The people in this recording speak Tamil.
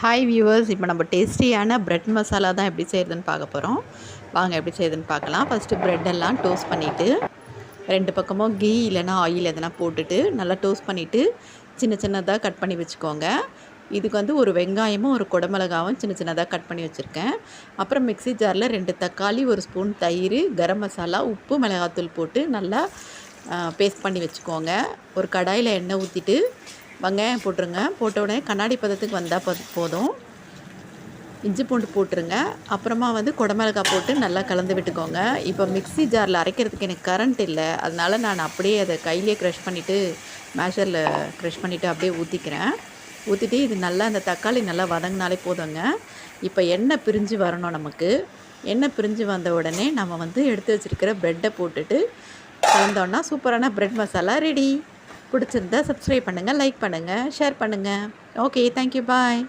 ஹாய் வியூவர்ஸ், இப்போ நம்ம டேஸ்டியான பிரெட் மசாலா தான் எப்படி செய்கிறதுன்னு பார்க்க போகிறோம். வாங்க எப்படி செய்யுதுன்னு பார்க்கலாம். ஃபஸ்ட்டு ப்ரெட்டெல்லாம் டோஸ்ட் பண்ணிவிட்டு, ரெண்டு பக்கமும் கீ இல்லைனா ஆயில் எதனா போட்டுட்டு நல்லா டோஸ்ட் பண்ணிவிட்டு சின்ன சின்னதாக கட் பண்ணி வச்சுக்கோங்க. இதுக்கு வந்து ஒரு வெங்காயமும் ஒரு குடமிளகாவும் சின்ன சின்னதாக கட் பண்ணி வச்சுருக்கேன். அப்புறம் மிக்ஸி ஜாரில் 2 தக்காளி, 1 ஸ்பூன் தயிர், கரம் மசாலா, உப்பு, மிளகாத்தூள் போட்டு நல்லா பேஸ்ட் பண்ணி வச்சுக்கோங்க. ஒரு கடாயில் எண்ணெய் ஊற்றிட்டு வெங்காயம் போட்டுருங்க. போட்ட உடனே கண்ணாடி பதத்துக்கு வந்தால் போதும். இஞ்சி பூண்டு போட்டுருங்க. அப்புறமா வந்து குடமிளகாய் போட்டு நல்லா கலந்து விட்டுக்கோங்க. இப்போ மிக்ஸி ஜாரில் அரைக்கிறதுக்கு எனக்கு கரண்ட் இல்லை, அதனால நான் அப்படியே அதை கையிலே க்ரஷ் பண்ணிவிட்டு மேஷரில் க்ரஷ் பண்ணிவிட்டு அப்படியே ஊற்றிக்கிறேன். ஊற்றிட்டு இது நல்லா அந்த தக்காளி நல்லா வதங்கினாலே போதுங்க. இப்போ எண்ணெய் பிரிஞ்சு வரணும் நமக்கு. எண்ணெய் பிரிஞ்சு வந்த உடனே நம்ம வந்து எடுத்து வச்சுருக்கிற ப்ரெட்டை போட்டுட்டு கலந்தோன்னா சூப்பரான ப்ரெட் மசாலா ரெடி. பிடிச்சிருந்தா சப்ஸ்கிரைப் பண்ணுங்கள், லைக் பண்ணுங்கள், ஷேர் பண்ணுங்கள். ஓகே, தேங்க்யூ, பாய்.